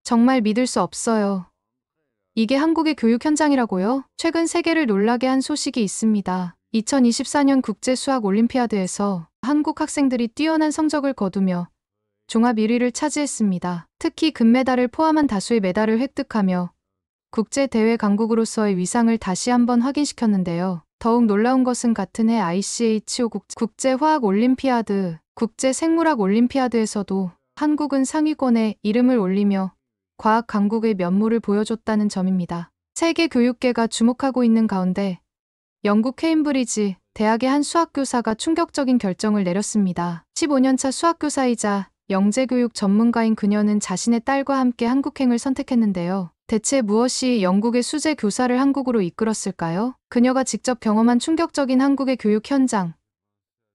정말 믿을 수 없어요. 이게 한국의 교육 현장이라고요? 최근 세계를 놀라게 한 소식이 있습니다. 2024년 국제수학올림피아드에서 한국 학생들이 뛰어난 성적을 거두며 종합 1위를 차지했습니다. 특히 금메달을 포함한 다수의 메달을 획득하며 국제대회 강국으로서의 위상을 다시 한번 확인시켰는데요. 더욱 놀라운 것은 같은 해 ICHO 국제화학올림피아드, 국제생물학올림피아드에서도 한국은 상위권에 이름을 올리며 과학 강국의 면모를 보여줬다는 점입니다. 세계 교육계가 주목하고 있는 가운데 영국 케임브리지 대학의 한 수학교사가 충격적인 결정을 내렸습니다. 15년차 수학교사이자 영재교육 전문가인 그녀는 자신의 딸과 함께 한국행을 선택했는데요. 대체 무엇이 영국의 수재 교사를 한국으로 이끌었을까요? 그녀가 직접 경험한 충격적인 한국의 교육 현장.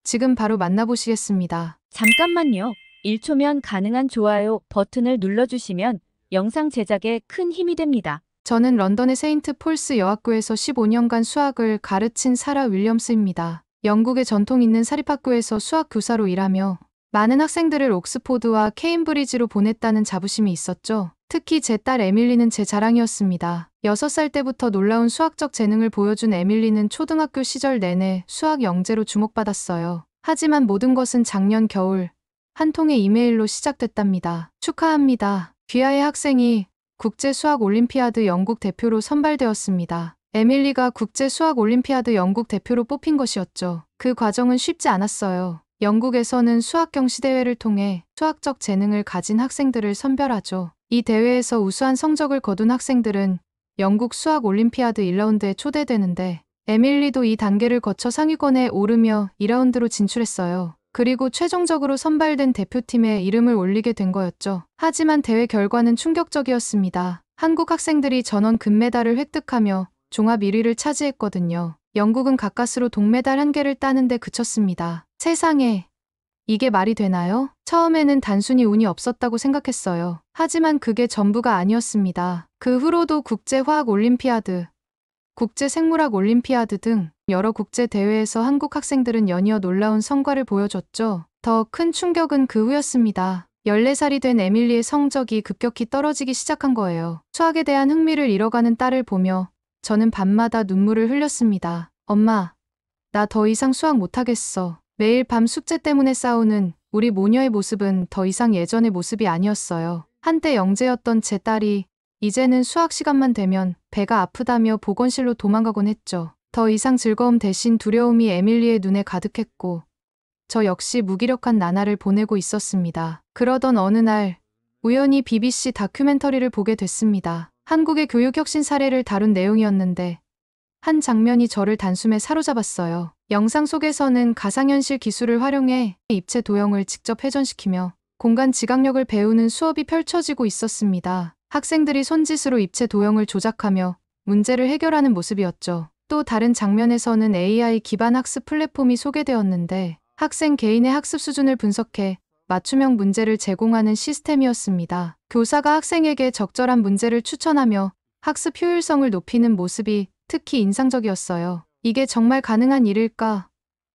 지금 바로 만나보시겠습니다. 잠깐만요. 1초면 가능한 좋아요 버튼을 눌러주시면 영상 제작에 큰 힘이 됩니다. 저는 런던의 세인트 폴스 여학교에서 15년간 수학을 가르친 사라 윌리엄스입니다. 영국의 전통 있는 사립학교에서 수학교사로 일하며 많은 학생들을 옥스포드와 케임브리지로 보냈다는 자부심이 있었죠. 특히 제 딸 에밀리는 제 자랑이었습니다. 6살 때부터 놀라운 수학적 재능을 보여준 에밀리는 초등학교 시절 내내 수학 영재로 주목받았어요. 하지만 모든 것은 작년 겨울 한 통의 이메일로 시작됐답니다. 축하합니다. 귀하의 학생이 국제수학올림피아드 영국 대표로 선발되었습니다. 에밀리가 국제수학올림피아드 영국 대표로 뽑힌 것이었죠. 그 과정은 쉽지 않았어요. 영국에서는 수학 경시대회를 통해 수학적 재능을 가진 학생들을 선별하죠. 이 대회에서 우수한 성적을 거둔 학생들은 영국 수학올림피아드 1라운드에 초대되는데 에밀리도 이 단계를 거쳐 상위권에 오르며 2라운드로 진출했어요. 그리고 최종적으로 선발된 대표팀에 이름을 올리게 된 거였죠. 하지만 대회 결과는 충격적이었습니다. 한국 학생들이 전원 금메달을 획득하며 종합 1위를 차지했거든요. 영국은 가까스로 동메달 1개를 따는데 그쳤습니다. 세상에, 이게 말이 되나요? 처음에는 단순히 운이 없었다고 생각했어요. 하지만 그게 전부가 아니었습니다. 그 후로도 국제화학올림피아드, 국제생물학올림피아드 등 여러 국제대회에서 한국 학생들은 연이어 놀라운 성과를 보여줬죠. 더 큰 충격은 그 후였습니다. 14살이 된 에밀리의 성적이 급격히 떨어지기 시작한 거예요. 수학에 대한 흥미를 잃어가는 딸을 보며 저는 밤마다 눈물을 흘렸습니다. 엄마, 나 더 이상 수학 못하겠어. 매일 밤 숙제 때문에 싸우는 우리 모녀의 모습은 더 이상 예전의 모습이 아니었어요. 한때 영재였던 제 딸이 이제는 수학 시간만 되면 배가 아프다며 보건실로 도망가곤 했죠. 더 이상 즐거움 대신 두려움이 에밀리의 눈에 가득했고 저 역시 무기력한 나날을 보내고 있었습니다. 그러던 어느 날 우연히 BBC 다큐멘터리를 보게 됐습니다. 한국의 교육혁신 사례를 다룬 내용이었는데 한 장면이 저를 단숨에 사로잡았어요. 영상 속에서는 가상현실 기술을 활용해 입체 도형을 직접 회전시키며 공간 지각력을 배우는 수업이 펼쳐지고 있었습니다. 학생들이 손짓으로 입체 도형을 조작하며 문제를 해결하는 모습이었죠. 또 다른 장면에서는 AI 기반 학습 플랫폼이 소개되었는데 학생 개인의 학습 수준을 분석해 맞춤형 문제를 제공하는 시스템이었습니다. 교사가 학생에게 적절한 문제를 추천하며 학습 효율성을 높이는 모습이 특히 인상적이었어요. 이게 정말 가능한 일일까?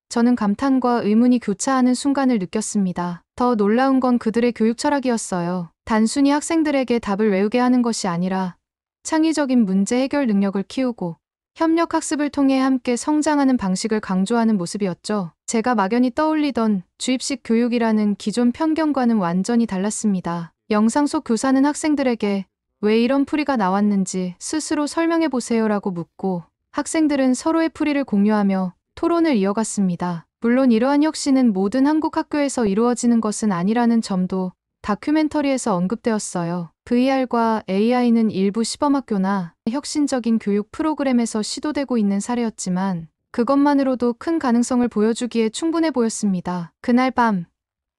저는 감탄과 의문이 교차하는 순간을 느꼈습니다. 더 놀라운 건 그들의 교육 철학이었어요. 단순히 학생들에게 답을 외우게 하는 것이 아니라 창의적인 문제 해결 능력을 키우고 협력 학습을 통해 함께 성장하는 방식을 강조하는 모습이었죠. 제가 막연히 떠올리던 주입식 교육이라는 기존 편견과는 완전히 달랐습니다. 영상 속 교사는 학생들에게 왜 이런 풀이가 나왔는지 스스로 설명해 보세요라고 묻고 학생들은 서로의 풀이를 공유하며 토론을 이어갔습니다. 물론 이러한 혁신은 모든 한국 학교에서 이루어지는 것은 아니라는 점도 다큐멘터리에서 언급되었어요. VR과 AI는 일부 시범학교나 혁신적인 교육 프로그램에서 시도되고 있는 사례였지만 그것만으로도 큰 가능성을 보여주기에 충분해 보였습니다. 그날 밤,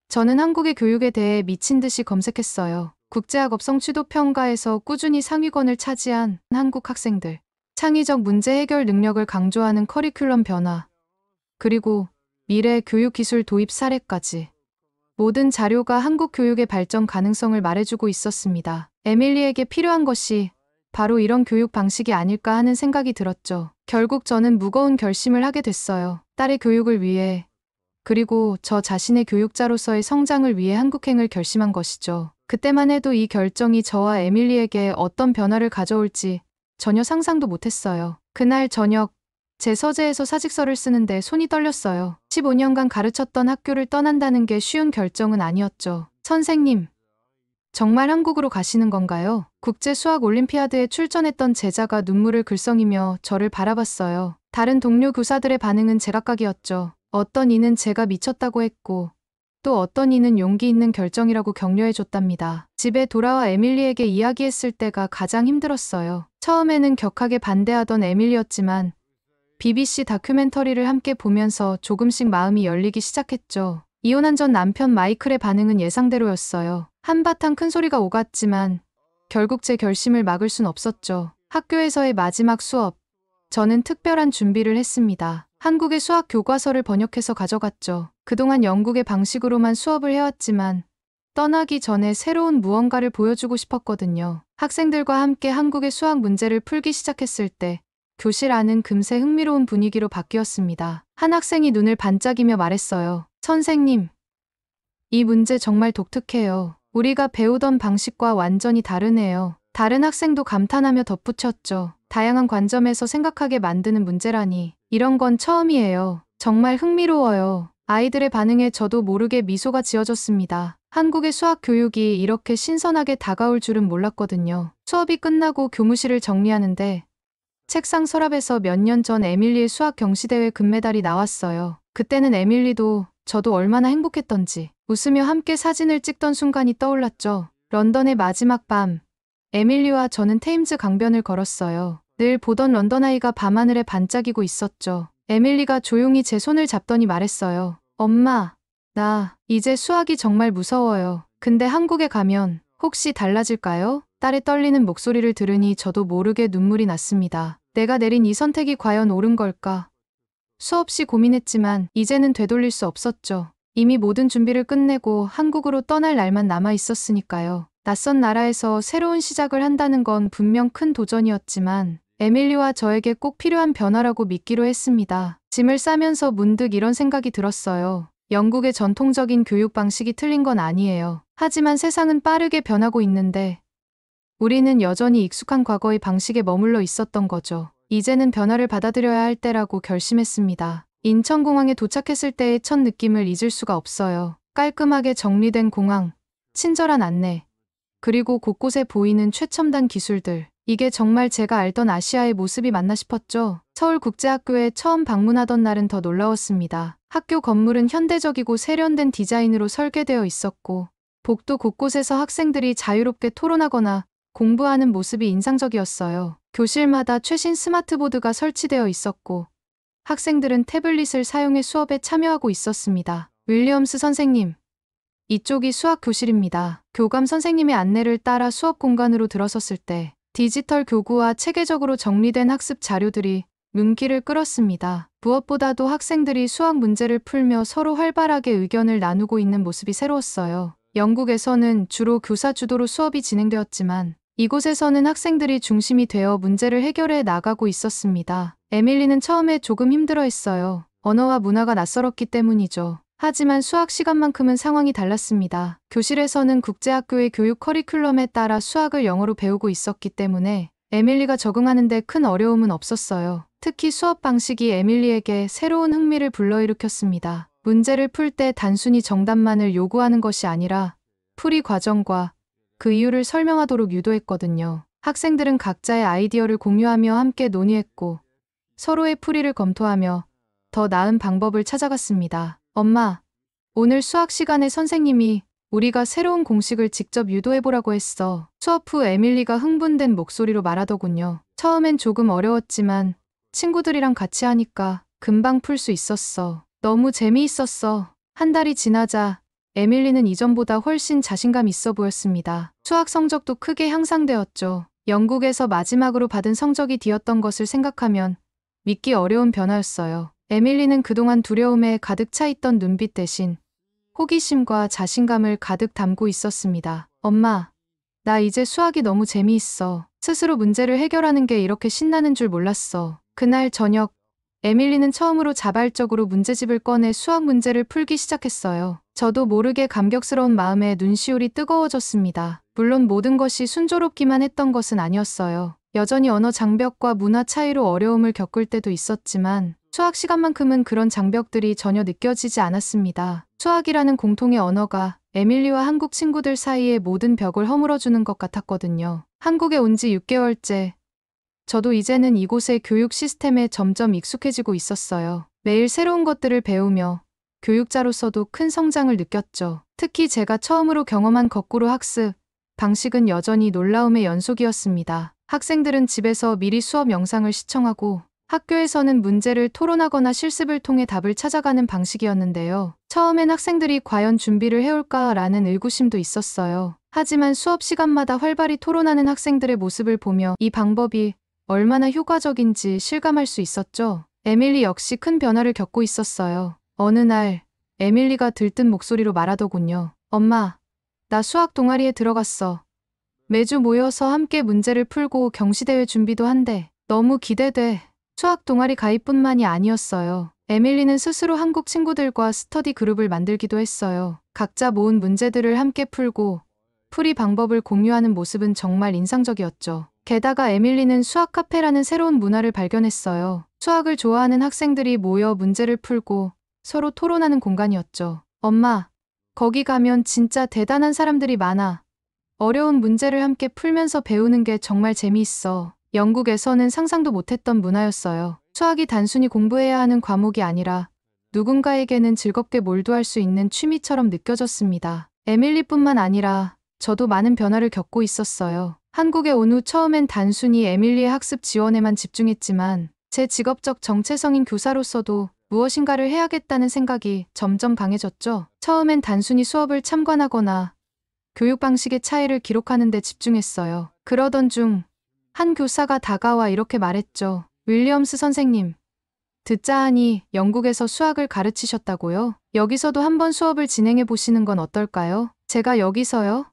저는 한국의 교육에 대해 미친 듯이 검색했어요. 국제학업성 취도 평가에서 꾸준히 상위권을 차지한 한국 학생들, 창의적 문제 해결 능력을 강조하는 커리큘럼 변화, 그리고 미래 교육기술 도입 사례까지 모든 자료가 한국 교육의 발전 가능성을 말해주고 있었습니다. 에밀리에게 필요한 것이 바로 이런 교육 방식이 아닐까 하는 생각이 들었죠. 결국 저는 무거운 결심을 하게 됐어요. 딸의 교육을 위해 그리고 저 자신의 교육자로서의 성장을 위해 한국행을 결심한 것이죠. 그때만 해도 이 결정이 저와 에밀리에게 어떤 변화를 가져올지 전혀 상상도 못했어요. 그날 저녁, 제 서재에서 사직서를 쓰는데 손이 떨렸어요. 15년간 가르쳤던 학교를 떠난다는 게 쉬운 결정은 아니었죠. 선생님, 정말 한국으로 가시는 건가요? 국제 수학 올림피아드에 출전했던 제자가 눈물을 글썽이며 저를 바라봤어요. 다른 동료 교사들의 반응은 제각각이었죠. 어떤 이는 제가 미쳤다고 했고, 또 어떤 이는 용기 있는 결정이라고 격려해줬답니다. 집에 돌아와 에밀리에게 이야기했을 때가 가장 힘들었어요. 처음에는 격하게 반대하던 에밀리였지만 BBC 다큐멘터리를 함께 보면서 조금씩 마음이 열리기 시작했죠. 이혼한 전 남편 마이클의 반응은 예상대로였어요. 한바탕 큰 소리가 오갔지만 결국 제 결심을 막을 순 없었죠. 학교에서의 마지막 수업, 저는 특별한 준비를 했습니다. 한국의 수학 교과서를 번역해서 가져갔죠. 그동안 영국의 방식으로만 수업을 해왔지만 떠나기 전에 새로운 무언가를 보여주고 싶었거든요. 학생들과 함께 한국의 수학 문제를 풀기 시작했을 때 교실 안은 금세 흥미로운 분위기로 바뀌었습니다. 한 학생이 눈을 반짝이며 말했어요. 선생님, 이 문제 정말 독특해요. 우리가 배우던 방식과 완전히 다르네요. 다른 학생도 감탄하며 덧붙였죠. 다양한 관점에서 생각하게 만드는 문제라니. 이런 건 처음이에요. 정말 흥미로워요. 아이들의 반응에 저도 모르게 미소가 지어졌습니다. 한국의 수학 교육이 이렇게 신선하게 다가올 줄은 몰랐거든요. 수업이 끝나고 교무실을 정리하는데 책상 서랍에서 몇 년 전 에밀리의 수학 경시대회 금메달이 나왔어요. 그때는 에밀리도 저도 얼마나 행복했던지 웃으며 함께 사진을 찍던 순간이 떠올랐죠. 런던의 마지막 밤, 에밀리와 저는 테임즈 강변을 걸었어요. 늘 보던 런던 아이가 밤하늘에 반짝이고 있었죠. 에밀리가 조용히 제 손을 잡더니 말했어요. 엄마, 나 이제 수학이 정말 무서워요. 근데 한국에 가면 혹시 달라질까요? 딸의 떨리는 목소리를 들으니 저도 모르게 눈물이 났습니다. 내가 내린 이 선택이 과연 옳은 걸까? 수없이 고민했지만 이제는 되돌릴 수 없었죠. 이미 모든 준비를 끝내고 한국으로 떠날 날만 남아 있었으니까요. 낯선 나라에서 새로운 시작을 한다는 건 분명 큰 도전이었지만 에밀리와 저에게 꼭 필요한 변화라고 믿기로 했습니다. 짐을 싸면서 문득 이런 생각이 들었어요. 영국의 전통적인 교육 방식이 틀린 건 아니에요. 하지만 세상은 빠르게 변하고 있는데 우리는 여전히 익숙한 과거의 방식에 머물러 있었던 거죠. 이제는 변화를 받아들여야 할 때라고 결심했습니다. 인천공항에 도착했을 때의 첫 느낌을 잊을 수가 없어요. 깔끔하게 정리된 공항, 친절한 안내, 그리고 곳곳에 보이는 최첨단 기술들. 이게 정말 제가 알던 아시아의 모습이 맞나 싶었죠. 서울국제학교에 처음 방문하던 날은 더 놀라웠습니다. 학교 건물은 현대적이고 세련된 디자인으로 설계되어 있었고 복도 곳곳에서 학생들이 자유롭게 토론하거나 공부하는 모습이 인상적이었어요. 교실마다 최신 스마트보드가 설치되어 있었고 학생들은 태블릿을 사용해 수업에 참여하고 있었습니다. 윌리엄스 선생님, 이쪽이 수학 교실입니다. 교감 선생님의 안내를 따라 수업 공간으로 들어섰을 때 디지털 교구와 체계적으로 정리된 학습 자료들이 눈길을 끌었습니다. 무엇보다도 학생들이 수학 문제를 풀며 서로 활발하게 의견을 나누고 있는 모습이 새로웠어요. 영국에서는 주로 교사 주도로 수업이 진행되었지만 이곳에서는 학생들이 중심이 되어 문제를 해결해 나가고 있었습니다. 에밀리는 처음에 조금 힘들어했어요. 언어와 문화가 낯설었기 때문이죠. 하지만 수학 시간만큼은 상황이 달랐습니다. 교실에서는 국제학교의 교육 커리큘럼에 따라 수학을 영어로 배우고 있었기 때문에 에밀리가 적응하는 데 큰 어려움은 없었어요. 특히 수업 방식이 에밀리에게 새로운 흥미를 불러일으켰습니다. 문제를 풀 때 단순히 정답만을 요구하는 것이 아니라 풀이 과정과 그 이유를 설명하도록 유도했거든요. 학생들은 각자의 아이디어를 공유하며 함께 논의했고 서로의 풀이를 검토하며 더 나은 방법을 찾아갔습니다. 엄마, 오늘 수학 시간에 선생님이 우리가 새로운 공식을 직접 유도해보라고 했어. 수업 후 에밀리가 흥분된 목소리로 말하더군요. 처음엔 조금 어려웠지만 친구들이랑 같이 하니까 금방 풀 수 있었어. 너무 재미있었어. 한 달이 지나자 에밀리는 이전보다 훨씬 자신감 있어 보였습니다. 수학 성적도 크게 향상되었죠. 영국에서 마지막으로 받은 성적이 D였던 것을 생각하면 믿기 어려운 변화였어요. 에밀리는 그동안 두려움에 가득 차 있던 눈빛 대신 호기심과 자신감을 가득 담고 있었습니다. 엄마, 나 이제 수학이 너무 재미있어. 스스로 문제를 해결하는 게 이렇게 신나는 줄 몰랐어. 그날 저녁, 에밀리는 처음으로 자발적으로 문제집을 꺼내 수학 문제를 풀기 시작했어요. 저도 모르게 감격스러운 마음에 눈시울이 뜨거워졌습니다. 물론 모든 것이 순조롭기만 했던 것은 아니었어요. 여전히 언어 장벽과 문화 차이로 어려움을 겪을 때도 있었지만 수학 시간만큼은 그런 장벽들이 전혀 느껴지지 않았습니다. 수학이라는 공통의 언어가 에밀리와 한국 친구들 사이의 모든 벽을 허물어주는 것 같았거든요. 한국에 온 지 6개월째. 저도 이제는 이곳의 교육 시스템에 점점 익숙해지고 있었어요. 매일 새로운 것들을 배우며 교육자로서도 큰 성장을 느꼈죠. 특히 제가 처음으로 경험한 거꾸로 학습 방식은 여전히 놀라움의 연속이었습니다. 학생들은 집에서 미리 수업 영상을 시청하고 학교에서는 문제를 토론하거나 실습을 통해 답을 찾아가는 방식이었는데요. 처음엔 학생들이 과연 준비를 해올까라는 의구심도 있었어요. 하지만 수업 시간마다 활발히 토론하는 학생들의 모습을 보며 이 방법이 얼마나 효과적인지 실감할 수 있었죠. 에밀리 역시 큰 변화를 겪고 있었어요. 어느 날 에밀리가 들뜬 목소리로 말하더군요. 엄마, 나 수학 동아리에 들어갔어. 매주 모여서 함께 문제를 풀고 경시대회 준비도 한대. 너무 기대돼. 수학 동아리 가입뿐만이 아니었어요. 에밀리는 스스로 한국 친구들과 스터디 그룹을 만들기도 했어요. 각자 모은 문제들을 함께 풀고 풀이 방법을 공유하는 모습은 정말 인상적이었죠. 게다가 에밀리는 수학 카페라는 새로운 문화를 발견했어요. 수학을 좋아하는 학생들이 모여 문제를 풀고 서로 토론하는 공간이었죠. 엄마, 거기 가면 진짜 대단한 사람들이 많아. 어려운 문제를 함께 풀면서 배우는 게 정말 재미있어. 영국에서는 상상도 못했던 문화였어요. 수학이 단순히 공부해야 하는 과목이 아니라 누군가에게는 즐겁게 몰두할 수 있는 취미처럼 느껴졌습니다. 에밀리뿐만 아니라 저도 많은 변화를 겪고 있었어요. 한국에 온 후 처음엔 단순히 에밀리의 학습 지원에만 집중했지만 제 직업적 정체성인 교사로서도 무엇인가를 해야겠다는 생각이 점점 강해졌죠. 처음엔 단순히 수업을 참관하거나 교육 방식의 차이를 기록하는 데 집중했어요. 그러던 중 한 교사가 다가와 이렇게 말했죠. 윌리엄스 선생님, 듣자 하니 영국에서 수학을 가르치셨다고요? 여기서도 한번 수업을 진행해 보시는 건 어떨까요? 제가 여기서요?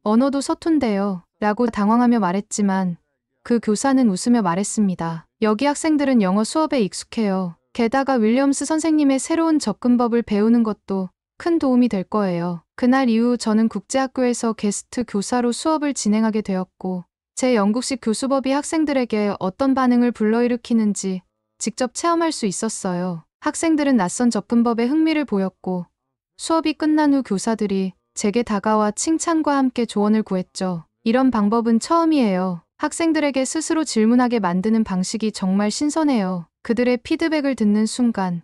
언어도 서툰데요. 라고 당황하며 말했지만 그 교사는 웃으며 말했습니다. 여기 학생들은 영어 수업에 익숙해요. 게다가 윌리엄스 선생님의 새로운 접근법을 배우는 것도 큰 도움이 될 거예요. 그날 이후 저는 국제학교에서 게스트 교사로 수업을 진행하게 되었고 제 영국식 교수법이 학생들에게 어떤 반응을 불러일으키는지 직접 체험할 수 있었어요. 학생들은 낯선 접근법에 흥미를 보였고 수업이 끝난 후 교사들이 제게 다가와 칭찬과 함께 조언을 구했죠. 이런 방법은 처음이에요. 학생들에게 스스로 질문하게 만드는 방식이 정말 신선해요. 그들의 피드백을 듣는 순간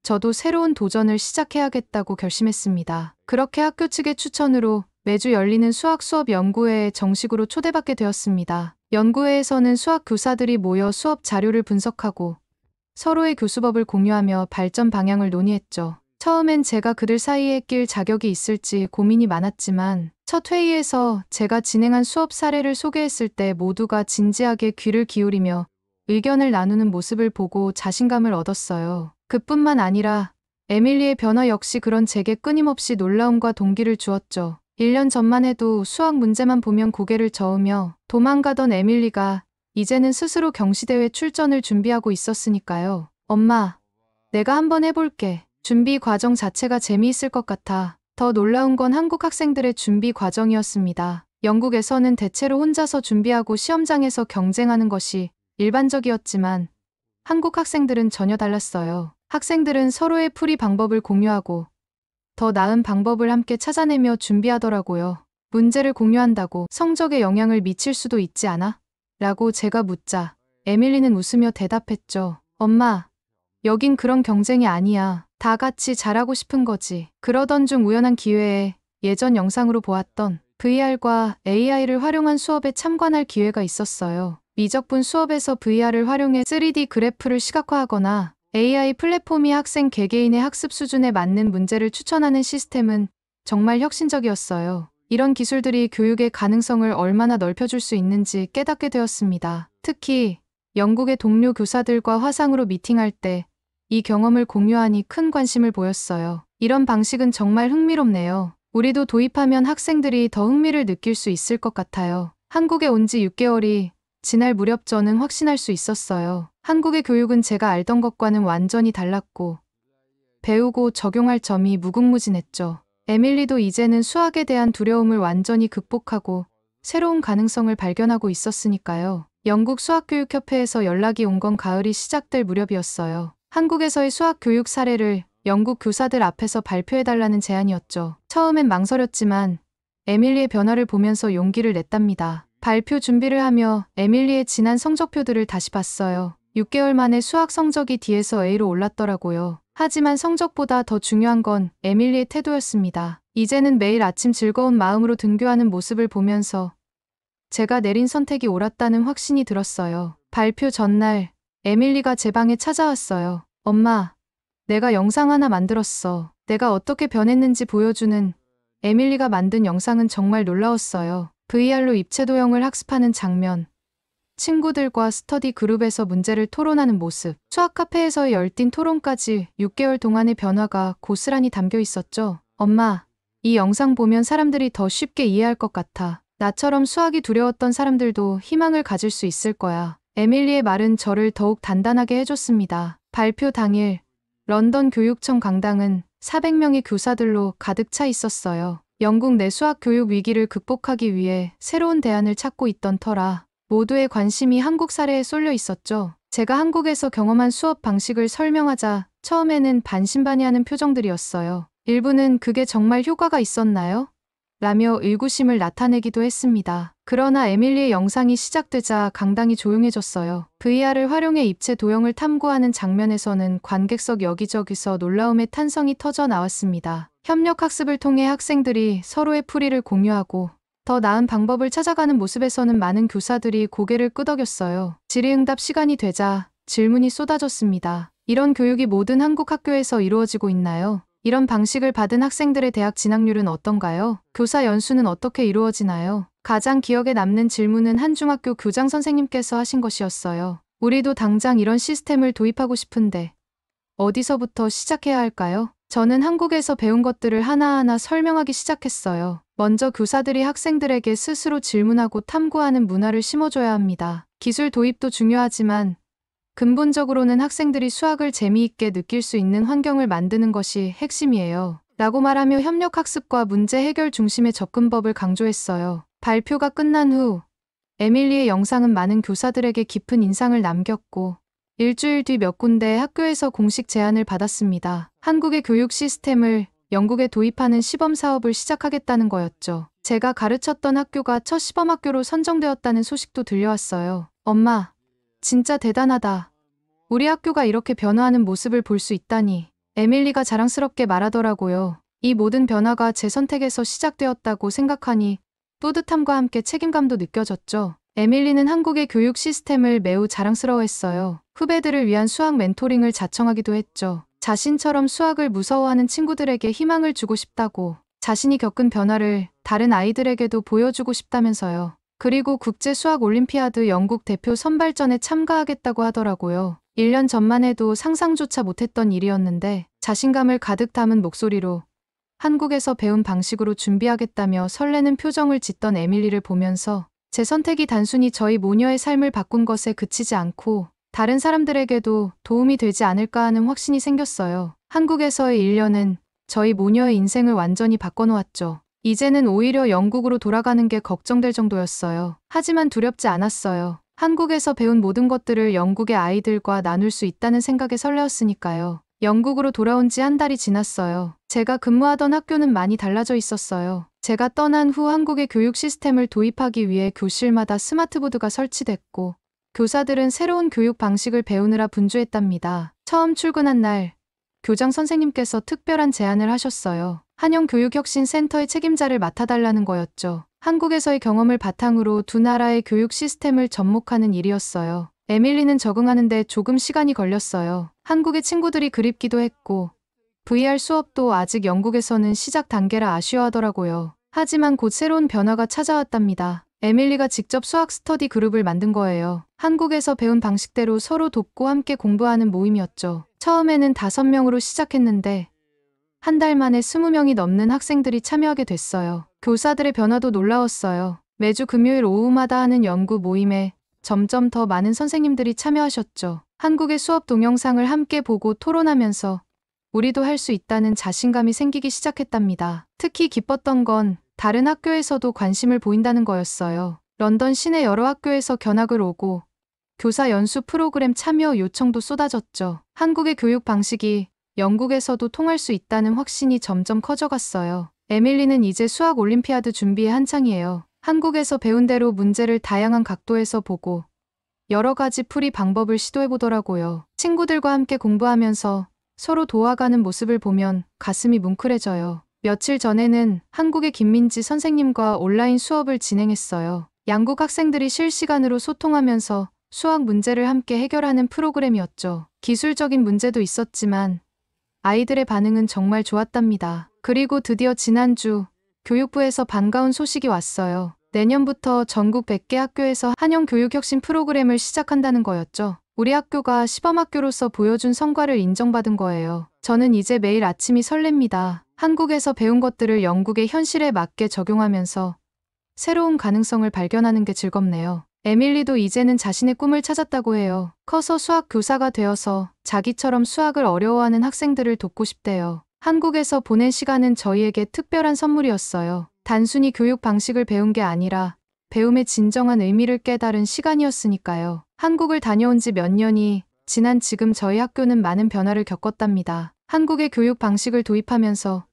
저도 새로운 도전을 시작해야겠다고 결심했습니다. 그렇게 학교 측의 추천으로 매주 열리는 수학 수업 연구회에 정식으로 초대받게 되었습니다. 연구회에서는 수학 교사들이 모여 수업 자료를 분석하고 서로의 교수법을 공유하며 발전 방향을 논의했죠. 처음엔 제가 그들 사이에 낄 자격이 있을지 고민이 많았지만 첫 회의에서 제가 진행한 수업 사례를 소개했을 때 모두가 진지하게 귀를 기울이며 의견을 나누는 모습을 보고 자신감을 얻었어요. 그뿐만 아니라 에밀리의 변화 역시 그런 제게 끊임없이 놀라움과 동기를 주었죠. 1년 전만 해도 수학 문제만 보면 고개를 저으며 도망가던 에밀리가 이제는 스스로 경시대회 출전을 준비하고 있었으니까요. 엄마, 내가 한번 해볼게. 준비 과정 자체가 재미있을 것 같아. 더 놀라운 건 한국 학생들의 준비 과정이었습니다. 영국에서는 대체로 혼자서 준비하고 시험장에서 경쟁하는 것이 일반적이었지만 한국 학생들은 전혀 달랐어요. 학생들은 서로의 풀이 방법을 공유하고 더 나은 방법을 함께 찾아내며 준비하더라고요. 문제를 공유한다고 성적에 영향을 미칠 수도 있지 않아? 라고 제가 묻자 에밀리는 웃으며 대답했죠. 엄마, 여긴 그런 경쟁이 아니야. 다 같이 잘하고 싶은 거지. 그러던 중 우연한 기회에 예전 영상으로 보았던 VR과 AI를 활용한 수업에 참관할 기회가 있었어요. 미적분 수업에서 VR을 활용해 3D 그래프를 시각화하거나 AI 플랫폼이 학생 개개인의 학습 수준에 맞는 문제를 추천하는 시스템은 정말 혁신적이었어요. 이런 기술들이 교육의 가능성을 얼마나 넓혀줄 수 있는지 깨닫게 되었습니다. 특히 영국의 동료 교사들과 화상으로 미팅할 때 이 경험을 공유하니 큰 관심을 보였어요. 이런 방식은 정말 흥미롭네요. 우리도 도입하면 학생들이 더 흥미를 느낄 수 있을 것 같아요. 한국에 온 지 6개월이 지날 무렵 저는 확신할 수 있었어요. 한국의 교육은 제가 알던 것과는 완전히 달랐고 배우고 적용할 점이 무궁무진했죠. 에밀리도 이제는 수학에 대한 두려움을 완전히 극복하고 새로운 가능성을 발견하고 있었으니까요. 영국 수학교육협회에서 연락이 온 건 가을이 시작될 무렵이었어요. 한국에서의 수학 교육 사례를 영국 교사들 앞에서 발표해달라는 제안이었죠. 처음엔 망설였지만 에밀리의 변화를 보면서 용기를 냈답니다. 발표 준비를 하며 에밀리의 지난 성적표들을 다시 봤어요. 6개월 만에 수학 성적이 D에서 A로 올랐더라고요. 하지만 성적보다 더 중요한 건 에밀리의 태도였습니다. 이제는 매일 아침 즐거운 마음으로 등교하는 모습을 보면서 제가 내린 선택이 옳았다는 확신이 들었어요. 발표 전날 에밀리가 제 방에 찾아왔어요. 엄마, 내가 영상 하나 만들었어. 내가 어떻게 변했는지 보여주는 에밀리가 만든 영상은 정말 놀라웠어요. VR로 입체 도형을 학습하는 장면, 친구들과 스터디 그룹에서 문제를 토론하는 모습, 수학 카페에서의 열띤 토론까지 6개월 동안의 변화가 고스란히 담겨 있었죠. 엄마, 이 영상 보면 사람들이 더 쉽게 이해할 것 같아. 나처럼 수학이 두려웠던 사람들도 희망을 가질 수 있을 거야. 에밀리의 말은 저를 더욱 단단하게 해줬습니다. 발표 당일, 런던 교육청 강당은 400명의 교사들로 가득 차 있었어요. 영국 내 수학 교육 위기를 극복하기 위해 새로운 대안을 찾고 있던 터라 모두의 관심이 한국 사례에 쏠려 있었죠. 제가 한국에서 경험한 수업 방식을 설명하자 처음에는 반신반의하는 표정들이었어요. 일부는 그게 정말 효과가 있었나요? 라며 의구심을 나타내기도 했습니다. 그러나 에밀리의 영상이 시작되자 강당이 조용해졌어요. VR을 활용해 입체 도형을 탐구하는 장면에서는 관객석 여기저기서 놀라움의 탄성이 터져 나왔습니다. 협력학습을 통해 학생들이 서로의 풀이를 공유하고 더 나은 방법을 찾아가는 모습에서는 많은 교사들이 고개를 끄덕였어요. 질의응답 시간이 되자 질문이 쏟아졌습니다. 이런 교육이 모든 한국 학교에서 이루어지고 있나요? 이런 방식을 받은 학생들의 대학 진학률은 어떤가요? 교사 연수는 어떻게 이루어지나요? 가장 기억에 남는 질문은 한 중학교 교장 선생님께서 하신 것이었어요. 우리도 당장 이런 시스템을 도입하고 싶은데 어디서부터 시작해야 할까요? 저는 한국에서 배운 것들을 하나하나 설명하기 시작했어요. 먼저 교사들이 학생들에게 스스로 질문하고 탐구하는 문화를 심어줘야 합니다. 기술 도입도 중요하지만 근본적으로는 학생들이 수학을 재미있게 느낄 수 있는 환경을 만드는 것이 핵심이에요. 라고 말하며 협력학습과 문제 해결 중심의 접근법을 강조했어요. 발표가 끝난 후 에밀리의 영상은 많은 교사들에게 깊은 인상을 남겼고 일주일 뒤 몇 군데 학교에서 공식 제안을 받았습니다. 한국의 교육 시스템을 영국에 도입하는 시범 사업을 시작하겠다는 거였죠. 제가 가르쳤던 학교가 첫 시범 학교로 선정되었다는 소식도 들려왔어요. 엄마, 진짜 대단하다. 우리 학교가 이렇게 변화하는 모습을 볼 수 있다니. 에밀리가 자랑스럽게 말하더라고요. 이 모든 변화가 제 선택에서 시작되었다고 생각하니 뿌듯함과 함께 책임감도 느껴졌죠. 에밀리는 한국의 교육 시스템을 매우 자랑스러워했어요. 후배들을 위한 수학 멘토링을 자청하기도 했죠. 자신처럼 수학을 무서워하는 친구들에게 희망을 주고 싶다고, 자신이 겪은 변화를 다른 아이들에게도 보여주고 싶다면서요. 그리고 국제 수학 올림피아드 영국 대표 선발전에 참가하겠다고 하더라고요. 1년 전만 해도 상상조차 못했던 일이었는데 자신감을 가득 담은 목소리로 한국에서 배운 방식으로 준비하겠다며 설레는 표정을 짓던 에밀리를 보면서 제 선택이 단순히 저희 모녀의 삶을 바꾼 것에 그치지 않고 다른 사람들에게도 도움이 되지 않을까 하는 확신이 생겼어요. 한국에서의 1년은 저희 모녀의 인생을 완전히 바꿔놓았죠. 이제는 오히려 영국으로 돌아가는 게 걱정될 정도였어요. 하지만 두렵지 않았어요. 한국에서 배운 모든 것들을 영국의 아이들과 나눌 수 있다는 생각에 설레었으니까요. 영국으로 돌아온 지 한 달이 지났어요. 제가 근무하던 학교는 많이 달라져 있었어요. 제가 떠난 후 한국의 교육 시스템을 도입하기 위해 교실마다 스마트보드가 설치됐고 교사들은 새로운 교육 방식을 배우느라 분주했답니다. 처음 출근한 날 교장 선생님께서 특별한 제안을 하셨어요. 한영교육혁신센터의 책임자를 맡아달라는 거였죠. 한국에서의 경험을 바탕으로 두 나라의 교육 시스템을 접목하는 일이었어요. 에밀리는 적응하는데 조금 시간이 걸렸어요. 한국의 친구들이 그립기도 했고 VR 수업도 아직 영국에서는 시작 단계라 아쉬워하더라고요. 하지만 곧 새로운 변화가 찾아왔답니다. 에밀리가 직접 수학 스터디 그룹을 만든 거예요. 한국에서 배운 방식대로 서로 돕고 함께 공부하는 모임이었죠. 처음에는 5명으로 시작했는데 한 달 만에 20명이 넘는 학생들이 참여하게 됐어요. 교사들의 변화도 놀라웠어요. 매주 금요일 오후마다 하는 연구 모임에 점점 더 많은 선생님들이 참여하셨죠. 한국의 수업 동영상을 함께 보고 토론하면서 우리도 할 수 있다는 자신감이 생기기 시작했답니다. 특히 기뻤던 건 다른 학교에서도 관심을 보인다는 거였어요. 런던 시내 여러 학교에서 견학을 오고 교사 연수 프로그램 참여 요청도 쏟아졌죠. 한국의 교육 방식이 영국에서도 통할 수 있다는 확신이 점점 커져갔어요. 에밀리는 이제 수학 올림피아드 준비에 한창이에요. 한국에서 배운 대로 문제를 다양한 각도에서 보고 여러 가지 풀이 방법을 시도해보더라고요. 친구들과 함께 공부하면서 서로 도와가는 모습을 보면 가슴이 뭉클해져요. 며칠 전에는 한국의 김민지 선생님과 온라인 수업을 진행했어요. 양국 학생들이 실시간으로 소통하면서 수학 문제를 함께 해결하는 프로그램이었죠. 기술적인 문제도 있었지만 아이들의 반응은 정말 좋았답니다. 그리고 드디어 지난주 교육부에서 반가운 소식이 왔어요. 내년부터 전국 100개 학교에서 한영교육혁신 프로그램을 시작한다는 거였죠. 우리 학교가 시범학교로서 보여준 성과를 인정받은 거예요. 저는 이제 매일 아침이 설렙니다. 한국에서 배운 것들을 영국의 현실에 맞게 적용하면서 새로운 가능성을 발견하는 게 즐겁네요. 에밀리도 이제는 자신의 꿈을 찾았다고 해요. 커서 수학 교사가 되어서 자기처럼 수학을 어려워하는 학생들을 돕고 싶대요. 한국에서 보낸 시간은 저희에게 특별한 선물이었어요. 단순히 교육 방식을 배운 게 아니라 배움의 진정한 의미를 깨달은 시간이었으니까요. 한국을 다녀온 지 몇 년이 지난 지금 저희 학교는 많은 변화를 겪었답니다. 한국의 교육 방식을 도입하면서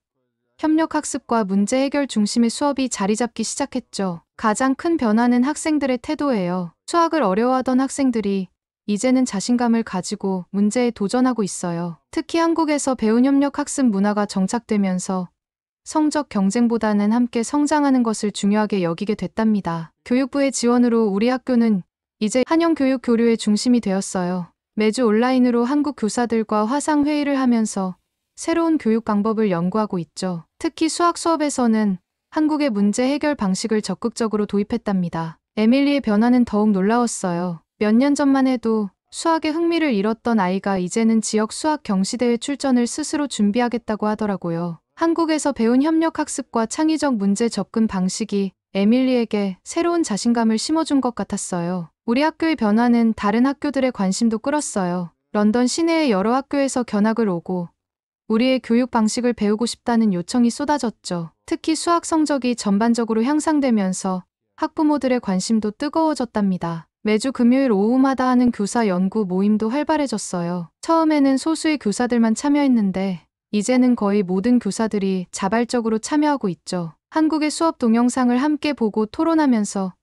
협력학습과 문제 해결 중심의 수업이 자리 잡기 시작했죠. 가장 큰 변화는 학생들의 태도예요. 수학을 어려워하던 학생들이 이제는 자신감을 가지고 문제에 도전하고 있어요. 특히 한국에서 배운 협력학습 문화가 정착되면서 성적 경쟁보다는 함께 성장하는 것을 중요하게 여기게 됐답니다. 교육부의 지원으로 우리 학교는 이제 한영교육 교류의 중심이 되었어요. 매주 온라인으로 한국 교사들과 화상회의를 하면서 새로운 교육 방법을 연구하고 있죠. 특히 수학 수업에서는 한국의 문제 해결 방식을 적극적으로 도입했답니다. 에밀리의 변화는 더욱 놀라웠어요. 몇 년 전만 해도 수학에 흥미를 잃었던 아이가 이제는 지역 수학 경시대회 출전을 스스로 준비하겠다고 하더라고요. 한국에서 배운 협력학습과 창의적 문제 접근 방식이 에밀리에게 새로운 자신감을 심어준 것 같았어요. 우리 학교의 변화는 다른 학교들의 관심도 끌었어요. 런던 시내의 여러 학교에서 견학을 오고 우리의 교육 방식을 배우고 싶다는 요청이 쏟아졌죠. 특히 수학 성적이 전반적으로 향상되면서 학부모들의 관심도 뜨거워졌답니다. 매주 금요일 오후마다 하는 교사 연구 모임도 활발해졌어요. 처음에는 소수의 교사들만 참여했는데 이제는 거의 모든 교사들이 자발적으로 참여하고 있죠. 한국의 수업 동영상을 함께 보고 토론하면서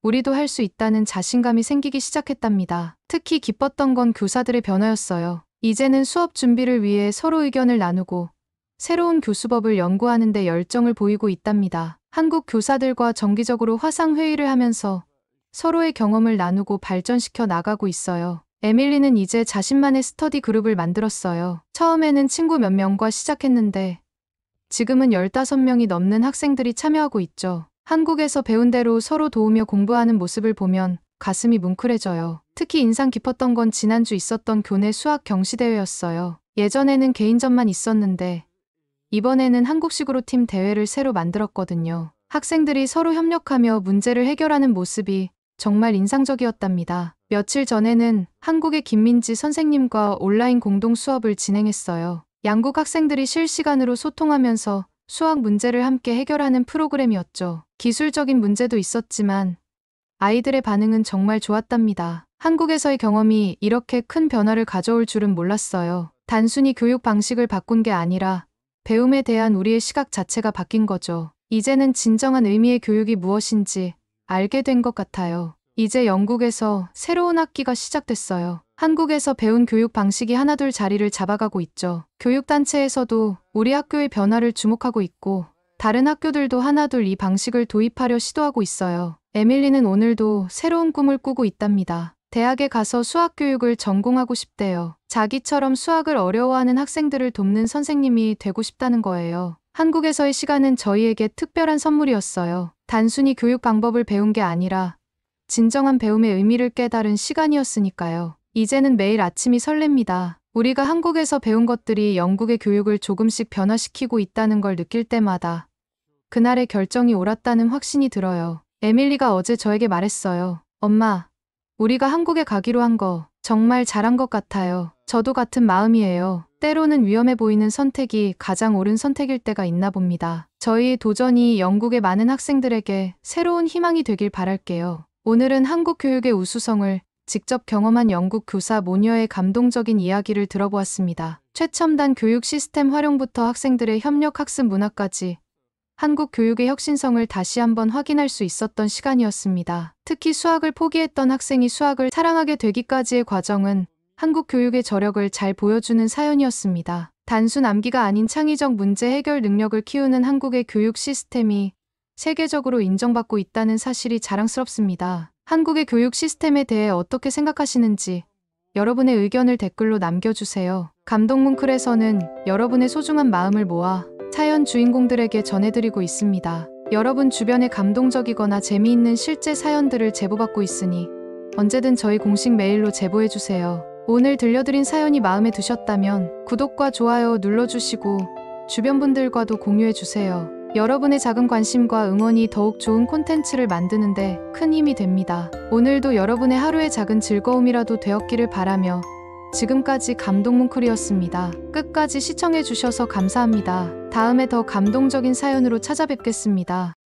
우리도 할 수 있다는 자신감이 생기기 시작했답니다. 특히 기뻤던 건 교사들의 변화였어요. 이제는 수업 준비를 위해 서로 의견을 나누고 새로운 교수법을 연구하는 데 열정을 보이고 있답니다. 한국 교사들과 정기적으로 화상회의를 하면서 서로의 경험을 나누고 발전시켜 나가고 있어요. 에밀리는 이제 자신만의 스터디 그룹을 만들었어요. 처음에는 친구 몇 명과 시작했는데 지금은 15명이 넘는 학생들이 참여하고 있죠. 한국에서 배운 대로 서로 도우며 공부하는 모습을 보면 가슴이 뭉클해져요. 특히 인상 깊었던 건 지난주 있었던 교내 수학 경시대회였어요. 예전에는 개인전만 있었는데 이번에는 한국식으로 팀 대회를 새로 만들었거든요. 학생들이 서로 협력하며 문제를 해결하는 모습이 정말 인상적이었답니다. 며칠 전에는 한국의 김민지 선생님과 온라인 공동 수업을 진행했어요. 양국 학생들이 실시간으로 소통하면서 수학 문제를 함께 해결하는 프로그램이었죠. 기술적인 문제도 있었지만 아이들의 반응은 정말 좋았답니다. 한국에서의 경험이 이렇게 큰 변화를 가져올 줄은 몰랐어요. 단순히 교육 방식을 바꾼 게 아니라 배움에 대한 우리의 시각 자체가 바뀐 거죠. 이제는 진정한 의미의 교육이 무엇인지 알게 된 것 같아요. 이제 영국에서 새로운 학기가 시작됐어요. 한국에서 배운 교육 방식이 하나둘 자리를 잡아가고 있죠. 교육단체에서도 우리 학교의 변화를 주목하고 있고 다른 학교들도 하나둘 이 방식을 도입하려 시도하고 있어요. 에밀리는 오늘도 새로운 꿈을 꾸고 있답니다. 대학에 가서 수학 교육을 전공하고 싶대요. 자기처럼 수학을 어려워하는 학생들을 돕는 선생님이 되고 싶다는 거예요. 한국에서의 시간은 저희에게 특별한 선물이었어요. 단순히 교육 방법을 배운 게 아니라 진정한 배움의 의미를 깨달은 시간이었으니까요. 이제는 매일 아침이 설렙니다. 우리가 한국에서 배운 것들이 영국의 교육을 조금씩 변화시키고 있다는 걸 느낄 때마다 그날의 결정이 옳았다는 확신이 들어요. 에밀리가 어제 저에게 말했어요. 엄마, 우리가 한국에 가기로 한 거 정말 잘한 것 같아요. 저도 같은 마음이에요. 때로는 위험해 보이는 선택이 가장 옳은 선택일 때가 있나 봅니다. 저희의 도전이 영국의 많은 학생들에게 새로운 희망이 되길 바랄게요. 오늘은 한국 교육의 우수성을 직접 경험한 영국 교사 모녀의 감동적인 이야기를 들어보았습니다. 최첨단 교육 시스템 활용부터 학생들의 협력 학습 문화까지 한국 교육의 혁신성을 다시 한번 확인할 수 있었던 시간이었습니다. 특히 수학을 포기했던 학생이 수학을 사랑하게 되기까지의 과정은 한국 교육의 저력을 잘 보여주는 사연이었습니다. 단순 암기가 아닌 창의적 문제 해결 능력을 키우는 한국의 교육 시스템이 세계적으로 인정받고 있다는 사실이 자랑스럽습니다. 한국의 교육 시스템에 대해 어떻게 생각하시는지 여러분의 의견을 댓글로 남겨주세요. 감동뭉클에서는 여러분의 소중한 마음을 모아 사연 주인공들에게 전해드리고 있습니다. 여러분 주변에 감동적이거나 재미있는 실제 사연들을 제보받고 있으니 언제든 저희 공식 메일로 제보해주세요. 오늘 들려드린 사연이 마음에 드셨다면 구독과 좋아요 눌러주시고 주변 분들과도 공유해주세요. 여러분의 작은 관심과 응원이 더욱 좋은 콘텐츠를 만드는데 큰 힘이 됩니다. 오늘도 여러분의 하루의 작은 즐거움이라도 되었기를 바라며 지금까지 감동뭉클이었습니다. 끝까지 시청해주셔서 감사합니다. 다음에 더 감동적인 사연으로 찾아뵙겠습니다.